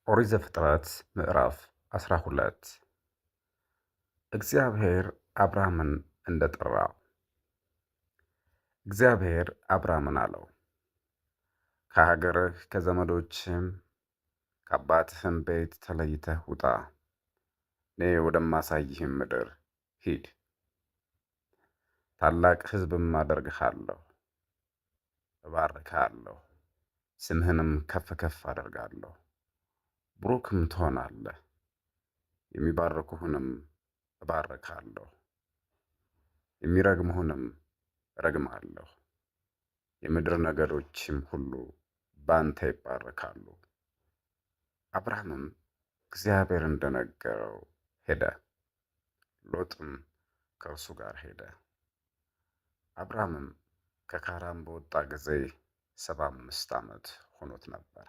ኦሪት ዘፍጥረት ምዕራፍ 12 እግዚአብሔር አብርሃምን እንደጠራው። እግዚአብሔር አብርሃምን አለው፣ ከሀገርህ ከዘመዶችህም ከአባትህም ቤት ተለይተህ ውጣ፣ እኔ ወደማሳይህም ምድር ሂድ። ታላቅ ሕዝብም አደርግሃለሁ፣ እባርክሃለሁ፣ ስምህንም ከፍ ከፍ አደርጋለሁ። ቡሩክም ትሆናለህ፣ የሚባርኩህንም እባርካለሁ፣ የሚረግሙህንም እረግማለሁ። የምድር ነገዶችም ሁሉ በአንተ ይባረካሉ። አብርሃምም እግዚአብሔር እንደነገረው ሄደ፣ ሎጥም ከእርሱ ጋር ሄደ። አብርሃምም ከካራን በወጣ ጊዜ 75 ዓመት ሆኖት ነበር።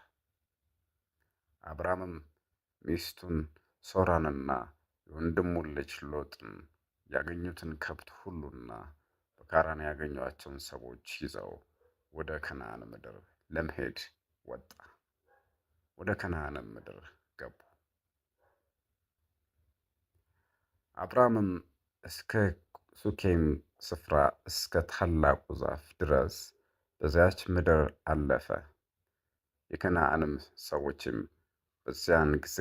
አብርሃምም ሚስቱን ሶራንና የወንድሙን ልጅ ሎጥን ያገኙትን ከብት ሁሉና በካራን ያገኟቸውን ሰዎች ይዘው ወደ ከነዓን ምድር ለመሄድ ወጣ። ወደ ከነዓንም ምድር ገቡ። አብርሃምም እስከ ሱኬም ስፍራ እስከ ታላቁ ዛፍ ድረስ በዚያች ምድር አለፈ። የከነዓንም ሰዎችም በዚያን ጊዜ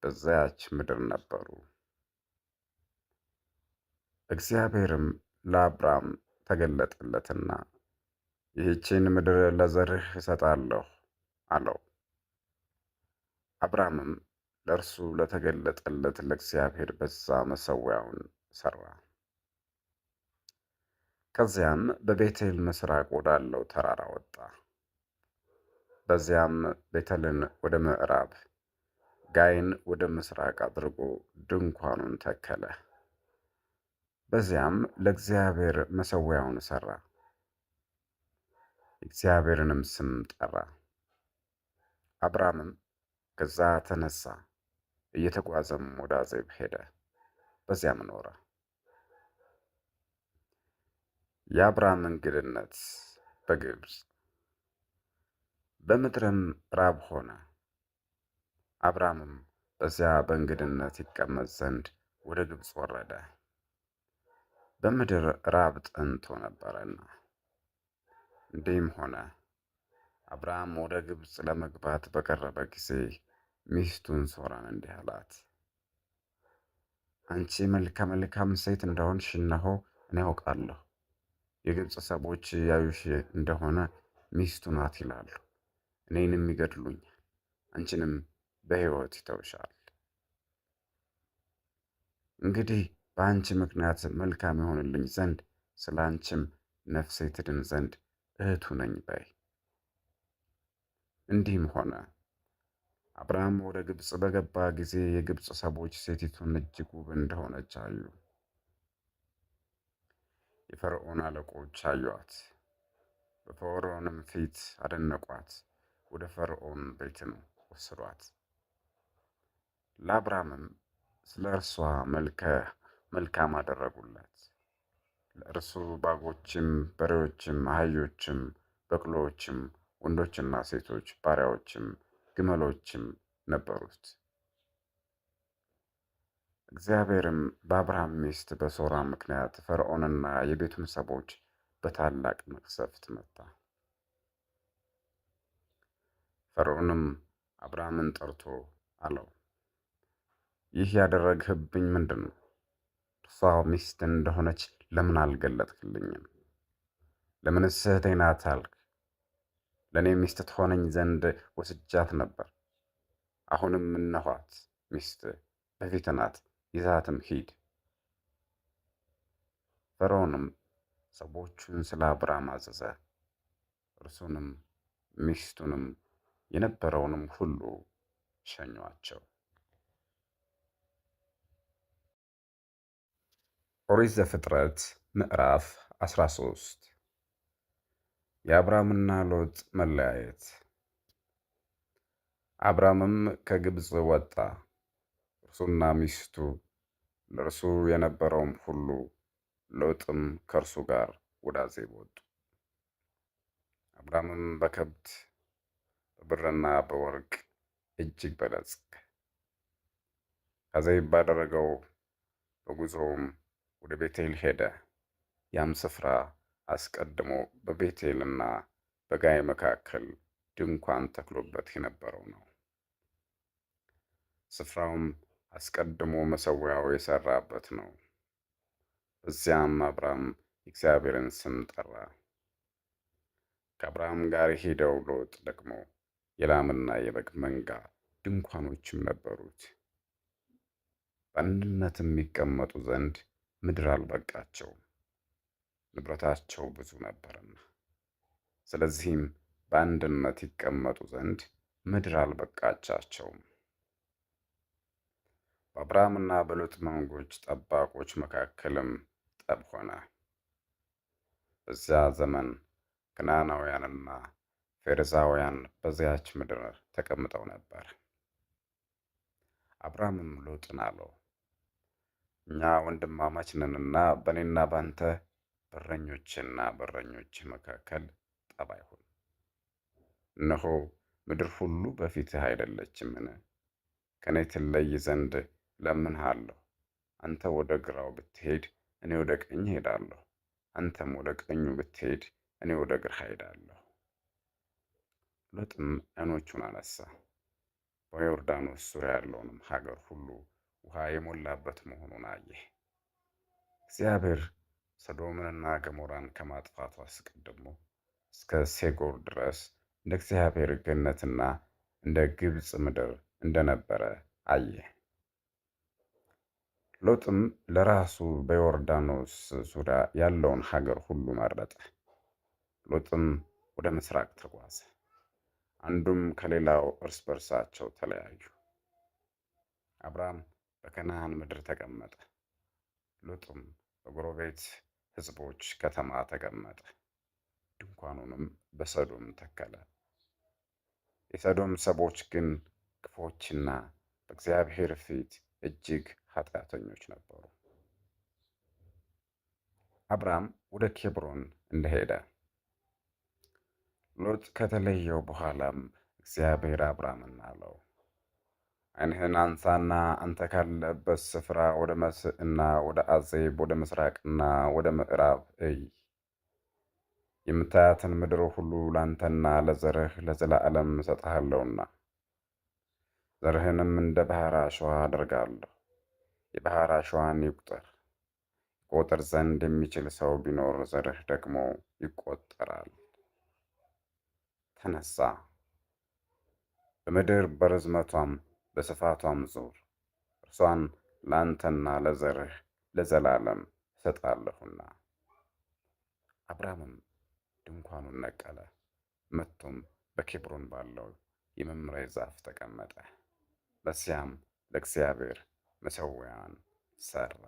በዚያች ምድር ነበሩ። እግዚአብሔርም ለአብርሃም ተገለጠለትና ይህችን ምድር ለዘርህ እሰጣለሁ አለው። አብርሃምም ለእርሱ ለተገለጠለት ለእግዚአብሔር በዛ መሠዊያውን ሠራ። ከዚያም በቤቴል ምሥራቅ ወዳለው ተራራ ወጣ። በዚያም ቤቴልን ወደ ምዕራብ፣ ጋይን ወደ ምሥራቅ አድርጎ ድንኳኑን ተከለ። በዚያም ለእግዚአብሔር መሠዊያውን ሠራ፣ የእግዚአብሔርንም ስም ጠራ። አብርሃምም ከዛ ተነሣ፣ እየተጓዘም ወደ አዜብ ሄደ፣ በዚያም ኖረ። የአብርሃም እንግድነት በግብፅ። በምድርም ራብ ሆነ። አብርሃምም በዚያ በእንግድነት ይቀመጥ ዘንድ ወደ ግብፅ ወረደ፣ በምድር ራብ ጠንቶ ነበረና። እንዲህም ሆነ፣ አብርሃም ወደ ግብፅ ለመግባት በቀረበ ጊዜ ሚስቱን ሶራን እንዲህ አላት፣ አንቺ መልከ መልካም ሴት እንደሆንሽ እነሆ እኔ አውቃለሁ። የግብፅ ሰዎች ያዩሽ እንደሆነ ሚስቱ ናት ይላሉ፣ እኔንም ይገድሉኛል፣ አንቺንም በሕይወት ይተውሻል። እንግዲህ በአንቺ ምክንያት መልካም ይሆንልኝ ዘንድ ስለ አንቺም ነፍሴ ትድን ዘንድ እህቱ ነኝ በይ። እንዲህም ሆነ፣ አብርሃም ወደ ግብፅ በገባ ጊዜ የግብፅ ሰዎች ሴቲቱን እጅግ ውብ እንደሆነች አዩ። የፈርዖን አለቆች አዩአት፣ በፈርዖንም ፊት አደነቋት፣ ወደ ፈርዖን ቤትም ወሰዷት። ለአብርሃምም ስለ እርሷ መልካም አደረጉለት። ለእርሱ በጎችም፣ በሬዎችም፣ አህዮችም፣ በቅሎዎችም፣ ወንዶችና ሴቶች ባሪያዎችም፣ ግመሎችም ነበሩት። እግዚአብሔርም በአብርሃም ሚስት በሶራ ምክንያት ፈርዖንና የቤቱን ሰዎች በታላቅ መቅሰፍት መታ። ፈርዖንም አብርሃምን ጠርቶ አለው፣ ይህ ያደረግህብኝ ምንድን ነው? እርሷ ሚስት እንደሆነች ለምን አልገለጥክልኝም? ለምንስ እህቴ ናት አልክ? ለእኔ ሚስት ትሆነኝ ዘንድ ወስጃት ነበር። አሁንም እነኋት ሚስት በፊትህ ናት፣ ይዛትም ሂድ። ፈርዖንም ሰዎቹን ስለ አብርሃም አዘዘ። እርሱንም ሚስቱንም የነበረውንም ሁሉ ሸኟቸው። ኦሪት ዘፍጥረት ምዕራፍ 13 የአብርሃምና ሎጥ መለያየት። አብርሃምም ከግብፅ ወጣ፣ እርሱና ሚስቱ፣ ለእርሱ የነበረውም ሁሉ፣ ሎጥም ከእርሱ ጋር ወደ አዜብ ወጡ። አብርሃምም በከብት በብርና በወርቅ እጅግ በለጸገ። ከዚያ ባደረገው በጉዞውም ወደ ቤቴል ሄደ። ያም ስፍራ አስቀድሞ በቤቴልና በጋይ መካከል ድንኳን ተክሎበት የነበረው ነው። ስፍራውም አስቀድሞ መሠዊያው የሠራበት ነው። በዚያም አብራም የእግዚአብሔርን ስም ጠራ። ከአብርሃም ጋር የሄደው ሎጥ ደግሞ የላምና የበግ መንጋ ድንኳኖችም ነበሩት። በአንድነትም ይቀመጡ ዘንድ ምድር አልበቃቸውም፣ ንብረታቸው ብዙ ነበርና። ስለዚህም በአንድነት ይቀመጡ ዘንድ ምድር አልበቃቻቸውም። በአብርሃምና በሎጥ መንጎች ጠባቆች መካከልም ጠብ ሆነ። በዚያ ዘመን ከነዓናውያንና ፌርዛውያን በዚያች ምድር ተቀምጠው ነበር። አብርሃምም ሎጥን አለው፣ እኛ ወንድማማች ነንና በእኔና ባንተ በረኞችና በረኞች መካከል ጠብ አይሁን። እነሆ ምድር ሁሉ በፊትህ አይደለችምን? ከእኔ ትለይ ዘንድ እለምንሃለሁ። አንተ ወደ ግራው ብትሄድ እኔ ወደ ቀኝ እሄዳለሁ፣ አንተም ወደ ቀኙ ብትሄድ እኔ ወደ ግራ እሄዳለሁ። ሎጥም ዓይኖቹን አነሣ፣ በዮርዳኖስ ዙሪያ ያለውንም ሀገር ሁሉ ውኃ የሞላበት መሆኑን አየ። እግዚአብሔር ሰዶምንና ገሞራን ከማጥፋቱ አስቀድሞ እስከ ሴጎር ድረስ እንደ እግዚአብሔር ገነትና እንደ ግብፅ ምድር እንደነበረ አየ። ሎጥም ለራሱ በዮርዳኖስ ዙሪያ ያለውን ሀገር ሁሉ መረጠ። ሎጥም ወደ ምስራቅ ተጓዘ፣ አንዱም ከሌላው እርስ በርሳቸው ተለያዩ። አብርሃም በከነዓን ምድር ተቀመጠ፣ ሎጥም በጎረቤት ሕዝቦች ከተማ ተቀመጠ። ድንኳኑንም በሰዶም ተከለ። የሰዶም ሰዎች ግን ክፉዎችና በእግዚአብሔር ፊት እጅግ ኃጢአተኞች ነበሩ። አብርሃም ወደ ኬብሮን እንደሄደ ሎጥ ከተለየው በኋላም እግዚአብሔር አብርሃምን አለው፣ ዓይንህን አንሳና አንተ ካለበት ስፍራ ወደ መስዕና ወደ አዜብ ወደ ምስራቅና ወደ ምዕራብ እይ። የምታያትን ምድር ሁሉ ላንተና ለዘርህ ለዘላለም እሰጥሃለሁና ዘርህንም እንደ ባሕር አሸዋ አደርጋለሁ። የባሕር አሸዋን ይቆጥር ዘንድ የሚችል ሰው ቢኖር ዘርህ ደግሞ ይቆጠራል። ተነሳ፣ በምድር በርዝመቷም በስፋቷም ዙር፣ እርሷን ለአንተና ለዘርህ ለዘላለም እሰጣለሁና። አብርሃምም ድንኳኑን ነቀለ፣ መጥቶም በኬብሮን ባለው የመምሬ ዛፍ ተቀመጠ። በዚያም ለእግዚአብሔር መሠዊያን ሠራ።